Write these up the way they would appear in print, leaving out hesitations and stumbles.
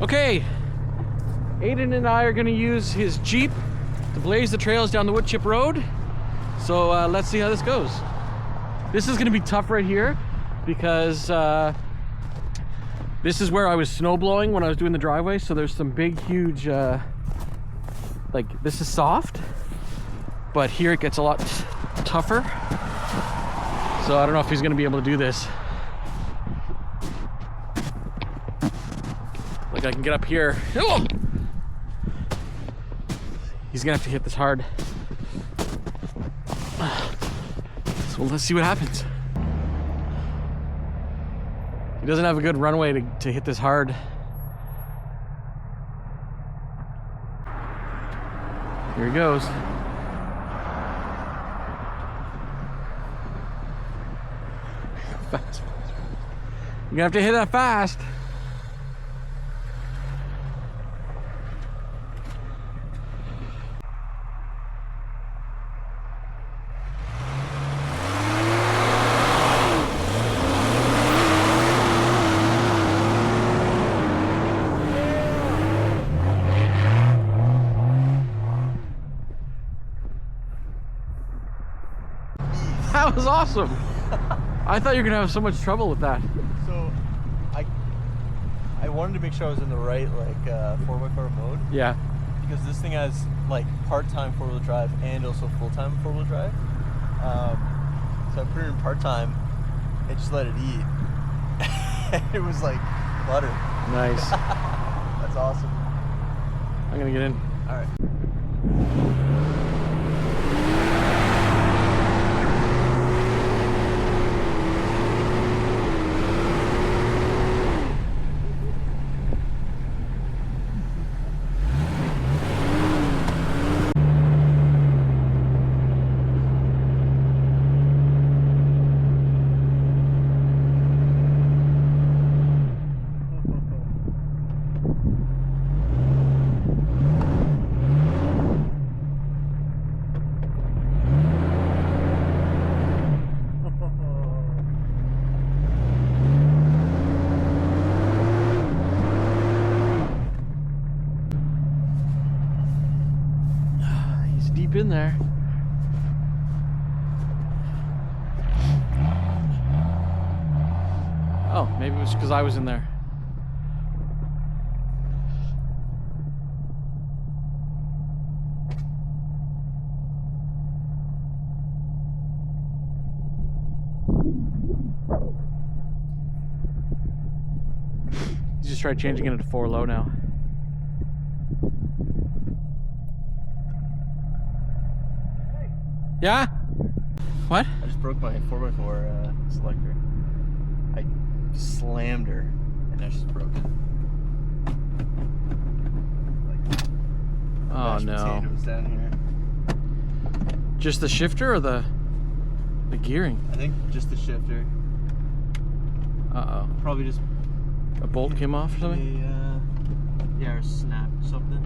Okay, Aiden and I are gonna use his Jeep to blaze the trails down the Woodchip Road. So let's see how this goes. This is gonna be tough right here because this is where I was snow blowing when I was doing the driveway. So there's some big, huge, like this is soft, but here it gets a lot tougher. So I don't know if he's gonna be able to do this. Like I can get up here. Oh! He's gonna have to hit this hard. So let's see what happens. He doesn't have a good runway to hit this hard. Here he goes. Fast. You're gonna have to hit that fast. That was awesome. I thought you were gonna have so much trouble with that. So I wanted to make sure I was in the right like 4x4 mode. Yeah. Because this thing has like part-time four-wheel drive and also full-time four-wheel drive. So I put it in part-time and just let it eat. It was like butter. Nice. That's awesome. I'm gonna get in. All right. Deep in there. Oh, maybe it was because I was in there. You just tried changing it to 4 low now. Yeah? What? I just broke my 4x4 selector. I slammed her and now she's broken. Like, Oh no. Potatoes down here. Just the shifter or the gearing? I think just the shifter. Uh-oh. Probably just A bolt came off or something? Yeah, or snap something.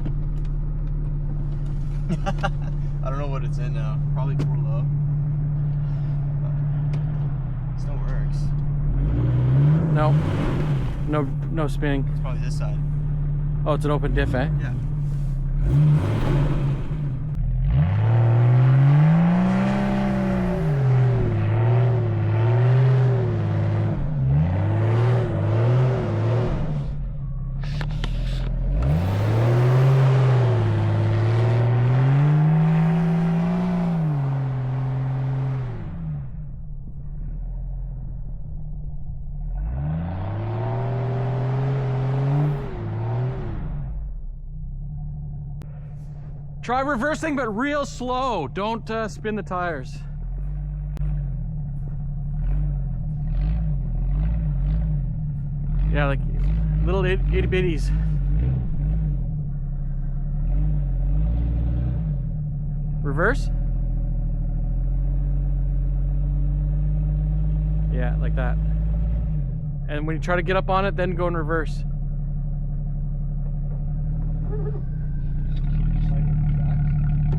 I don't know what it's in now. Probably 4 low. It still works. No spinning. It's probably this side. Oh, it's an open diff, eh? Yeah. Try reversing, but real slow. Don't spin the tires. Yeah, like little itty bitties. Reverse? Yeah, like that. And when you try to get up on it, then go in reverse.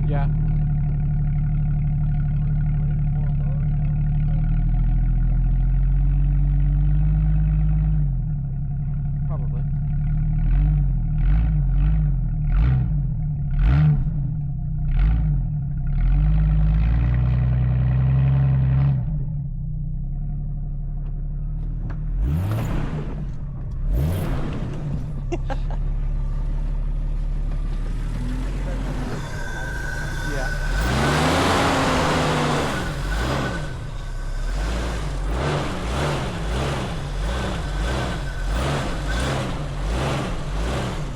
Yeah. Probably. Yeah.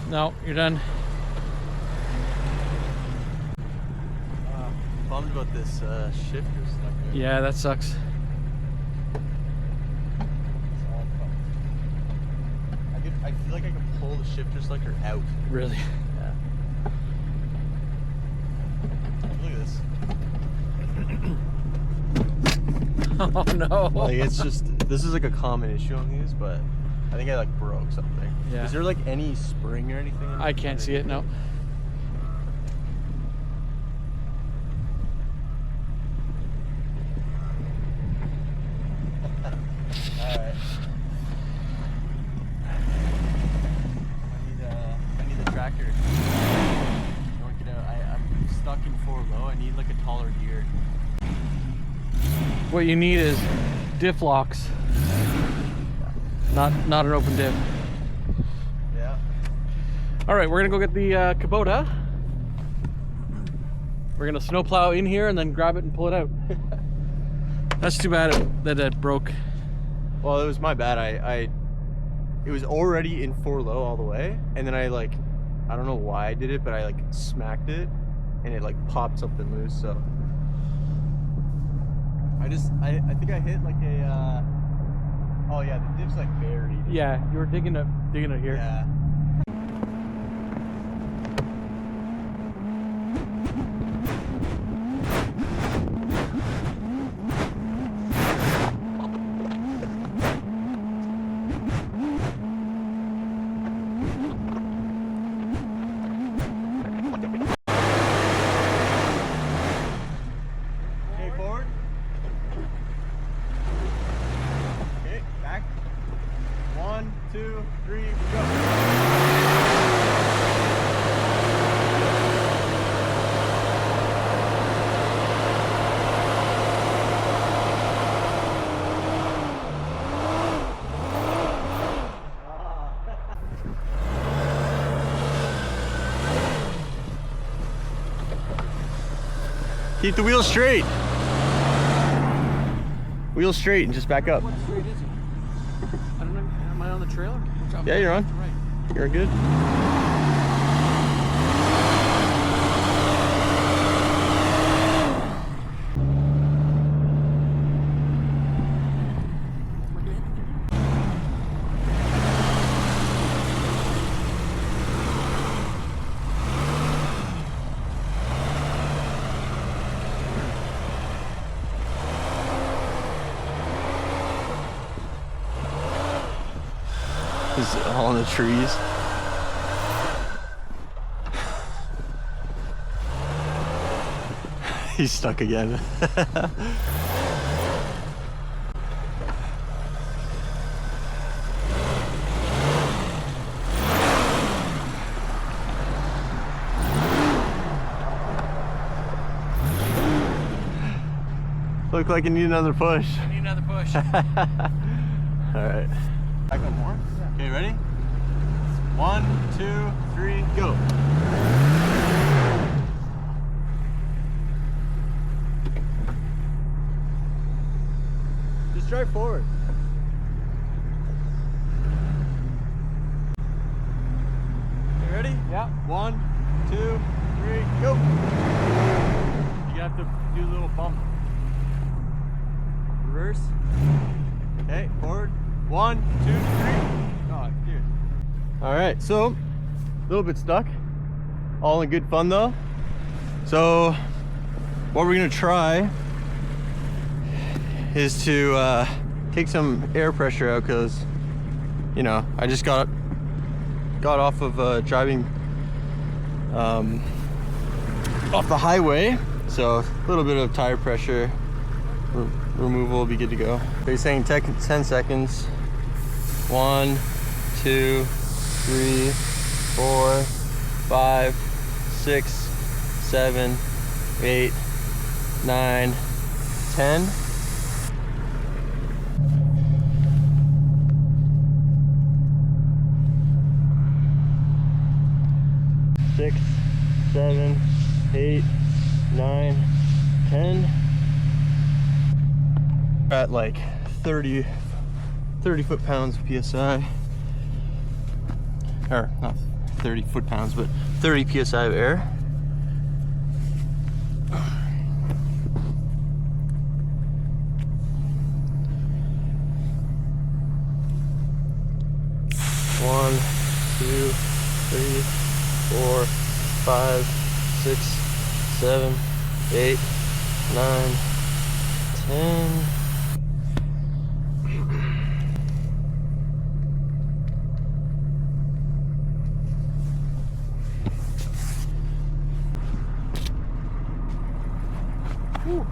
No, you're done. Bummed about this shifter stuck there. Yeah, that sucks. I feel like I can pull the shifter sucker out. Really? Yeah. Look at this. Oh no. Like it's just, this is like a common issue on these, but I think I like broke something. Yeah. Is there like any spring or anything? I can't see it, no. Alright. I need the tractor. Work it out. I'm stuck in 4 low. I need like a taller gear. What you need is diff locks. Not an open diff. Yeah. All right, we're gonna go get the Kubota. We're gonna snowplow in here and then grab it and pull it out. That's too bad that it broke. Well, it was my bad. It was already in 4 low all the way, and then I don't know why I did it, but I like smacked it, and it like popped something loose. So I think I hit like a. Oh yeah, the diff's like buried. Yeah, you were digging it here. Yeah. Okay, forward. Okay, back. 1, 2, 3, go. Keep the wheel straight. Wheel straight and just back up. What street is it? I don't know. Am I on the trailer? Yeah, you're on. Right. You're good. Is all in the trees. He's stuck again. Look like you need another push. I need another push. All right. Back up more? Yeah. Okay, ready? 1, 2, 3, go. Just drive forward. Okay, ready? Yeah. 1, 2, 3, go. You have to do a little bump. Reverse. Okay, forward. 1, 2, 3. Oh, here. All right, so a little bit stuck. All in good fun though. So what we're gonna try is to take some air pressure out, because you know I just got off of driving off the highway, so a little bit of tire pressure removal will be good to go. They're saying 10 seconds. 1, 2, 3, 4, 5, 6, 7, 8, 9, 10. 6, 7, 8, 9, 10. At like 30 foot-pounds of PSI. Or not 30 foot-pounds, but 30 PSI of air. One, 2, 3, 4, 5, 6, 7, 8, 9, 10. Whew.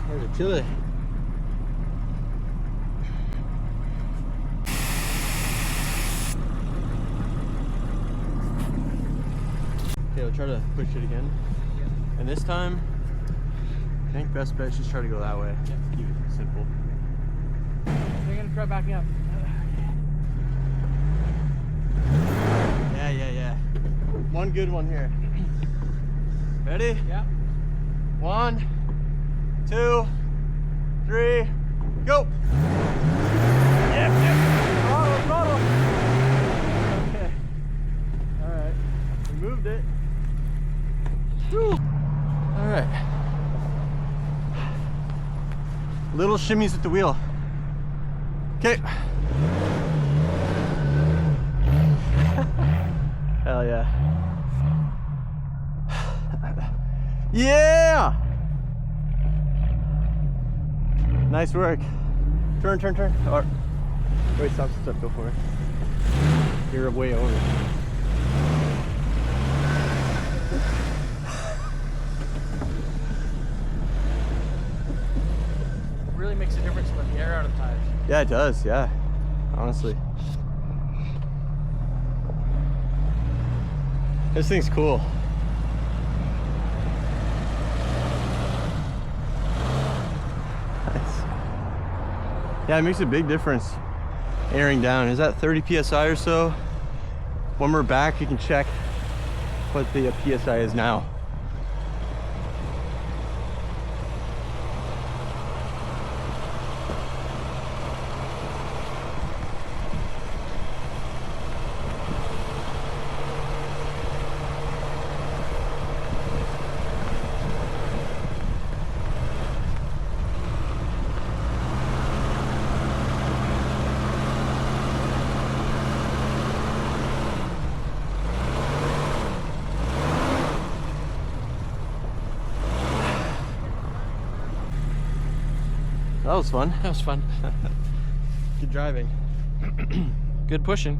There's a chili. Okay, I'll try to push it again. Yeah. And this time, I think best bet is just try to go that way. Yeah. Keep it simple. You're gonna try backing up. Yeah. One good one here. Ready? Yeah. 1, 2, 3, go! Yep. Throttle. Okay. Alright. We moved it. Whew. Alright. Little shimmies at the wheel. Okay. Hell yeah. Yeah! Nice work. Turn. Or, wait, stop, go for it. You're way over. Really makes a difference to let the air out of the tires. Yeah, it does, yeah. Honestly. This thing's cool. Yeah, it makes a big difference airing down. Is that 30 PSI or so? When we're back, you can check what the PSI is now. That was fun. That was fun. Good driving. Good pushing.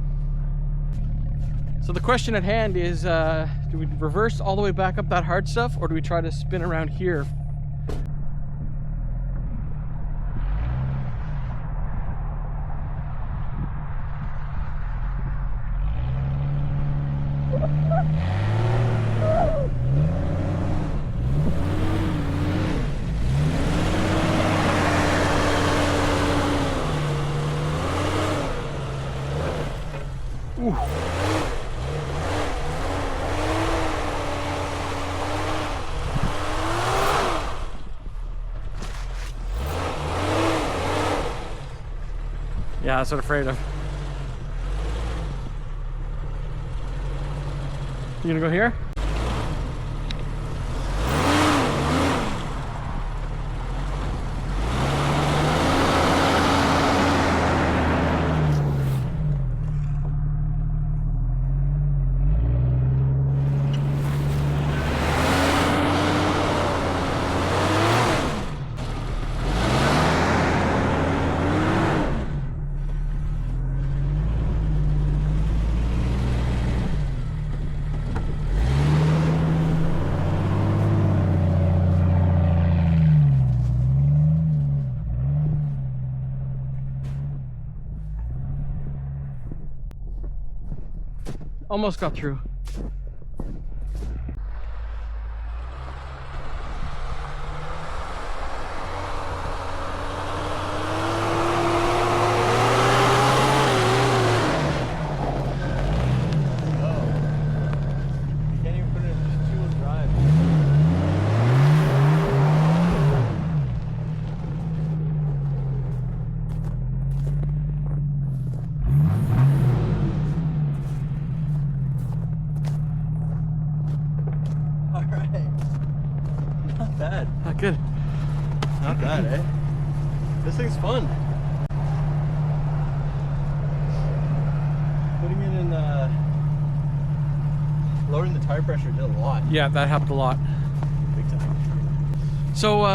So the question at hand is, do we reverse all the way back up that hard stuff, or do we try to spin around here? Ooh. Yeah, that's what I'm afraid of. You gonna go here? Almost got through. Not bad. Not good. Not bad, eh? This thing's fun. Putting it in, lowering the tire pressure did a lot. Yeah, that helped a lot. Big time. So,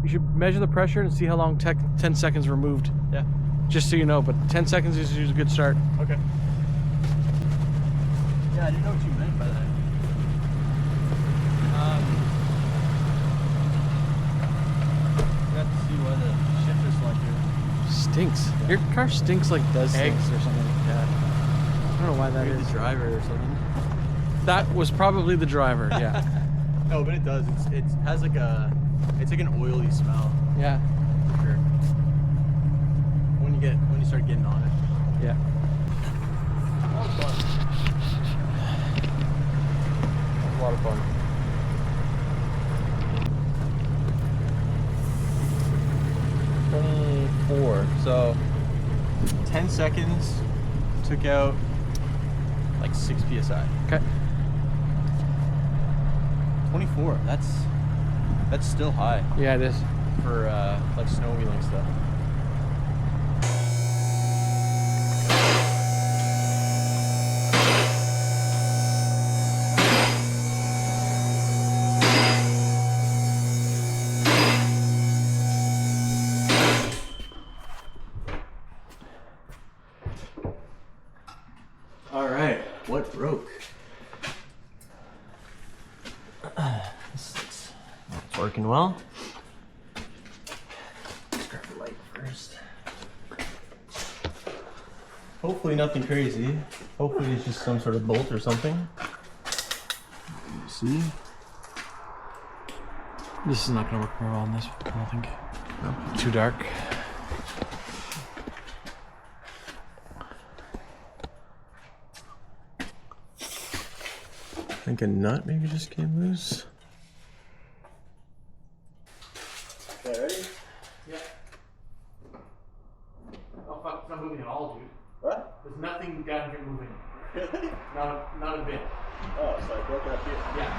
you should measure the pressure and see how long 10 seconds removed. Yeah. Just so you know, but 10 seconds is usually a good start. Okay. Yeah, I didn't know what you meant by that. You have to see why the shifter's like here. Stinks. Your car stinks like Does eggs stink. or something. Yeah. I don't know why that Maybe is. the driver or something. That was probably the driver, yeah. No, but it does. It has like it's like an oily smell Yeah. for sure. When you start getting on it. Yeah. That was fun. That was a lot of fun. So 10 seconds took out like 6 psi. Okay. 24. That's still high Yeah, it is. for like snow wheeling stuff. All right, what broke? It's working well. Let's grab the light first. Hopefully nothing crazy. Hopefully it's just some sort of bolt or something. See? This is not going to work very well on this, I don't think. No. Too dark. I think a nut maybe just came loose. Okay, ready? Yeah. Oh fuck, it's not moving at all, dude. What? There's nothing down here moving. Really? Not a bit. Oh, so I broke that here. Yeah.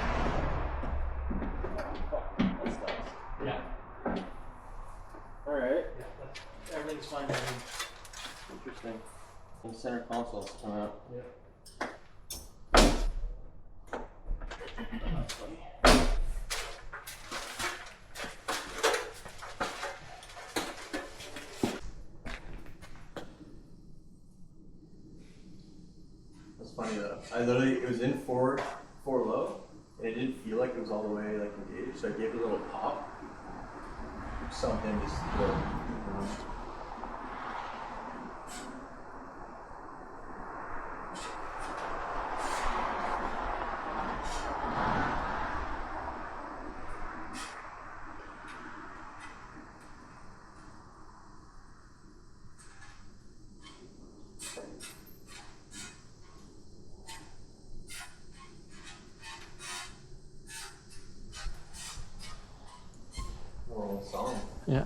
Fuck, that's nice. Yeah. Alright. Yeah, everything's fine. Interesting. The center console's come out. Yeah. That's funny. That's funny though. It was in four low, and it didn't feel like it was all the way like engaged, so I gave it a little pop. Something just song. Yeah.